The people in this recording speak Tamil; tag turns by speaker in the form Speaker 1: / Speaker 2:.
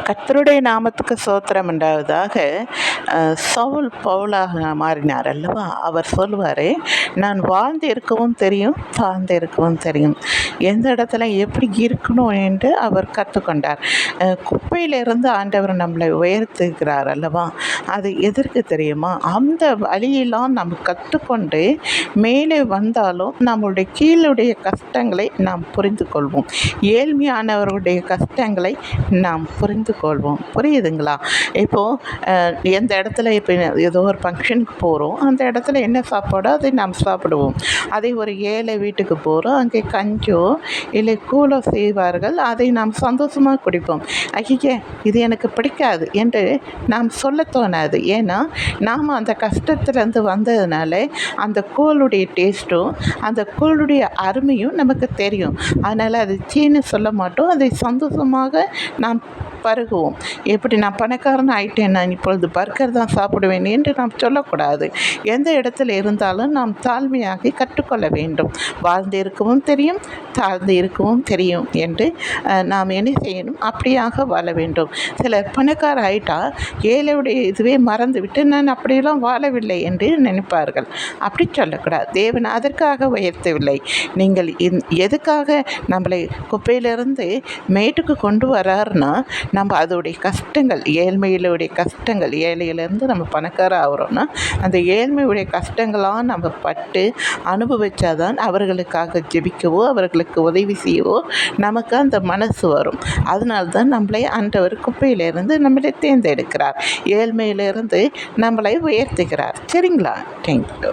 Speaker 1: கர்த்தருடைய நாமத்துக்கு சோத்திரம் உண்டாவதாக. சவுல் பவுலாக மாறினார் அல்லவா? அவர் சொல்லுவார், நான் வாழ்ந்து இருக்கவும் தெரியும், தாழ்ந்து இருக்கவும் தெரியும். எந்த இடத்துல எப்படி இருக்கணும் என்று அவர் கற்றுக்கொண்டார். குப்பையிலிருந்து ஆண்டவர் நம்மளை உயர்த்துகிறார் அல்லவா? அது எதற்கு தெரியுமா? அந்த வழியெல்லாம் நம்ம கற்றுக்கொண்டு மேலே வந்தாலும் நம்மளுடைய கீழுடைய கஷ்டங்களை நாம் புரிந்து கொள்வோம். ஏழ்மையானவருடைய கஷ்டங்களை நாம் புரிந்து கொள்வோம். புரியுதுங்களா? இப்போது எந்த இடத்துல இப்போ ஏதோ ஒரு ஃபங்க்ஷனுக்கு போகிறோம், அந்த இடத்துல என்ன சாப்பாடோ அதை நாம் சாப்பிடுவோம். அதே ஒரு ஏழை வீட்டுக்கு போகிறோம், அங்கே கஞ்சோ இல்லை கூழோ செய்வார்கள், அதை நாம் சந்தோஷமாக குடிப்போம். ஐயே, இது எனக்கு பிடிக்காது என்று நாம் சொல்ல தோணாது. ஏன்னா நாம் அந்த கஷ்டத்துலேருந்து வந்ததுனால அந்த கூழுடைய டேஸ்ட்டும் அந்த கூழுடைய அருமையும் நமக்கு தெரியும். அதனால் அது சீன்னு சொல்ல மாட்டோம், அதை சந்தோஷமாக நாம் பருகுவோம். எப்படி நான் பணக்காரன் ஆகிட்டேன், நான் இப்பொழுது பர்கர் தான் சாப்பிடுவேன் என்று நாம் சொல்லக்கூடாது. எந்த இடத்துல இருந்தாலும் நாம் தாழ்மையாக கற்றுக்கொள்ள வேண்டும். வாழ்ந்து இருக்கவும் தெரியும், தாழ்ந்து இருக்கவும் தெரியும் என்று நாம் என்ன செய்யணும்? அப்படியாக வாழ வேண்டும். சிலர் பணக்கார ஆகிட்டா ஏழையுடைய இதுவே மறந்துவிட்டு நான் அப்படியெல்லாம் வாழவில்லை என்று நினைப்பார்கள். அப்படி சொல்லக்கூடாது. தேவன் அதற்காக உயர்த்தவில்லை. நீங்கள் எதுக்காக நம்மளை குப்பையிலிருந்து மேட்டுக்கு கொண்டு வராருன்னா, நம்ம அதோடைய கஷ்டங்கள், ஏழ்மையிலுடைய கஷ்டங்கள், ஏழையிலேருந்து நம்ம பணக்கார ஆகிறோன்னா அந்த ஏழ்மையுடைய கஷ்டங்களாக நம்ம பட்டு அனுபவித்தாதான் அவர்களுக்காக ஜெபிக்கவோ அவர்களுக்கு உதவி செய்யவோ நமக்கு அந்த மனசு வரும். அதனால்தான் நம்மளை ஆண்டவர் குப்பையிலிருந்து நம்மளை தேர்ந்தெடுக்கிறார், ஏழ்மையிலிருந்து நம்மளை உயர்த்துகிறார். சரிங்களா? தேங்க்யூ.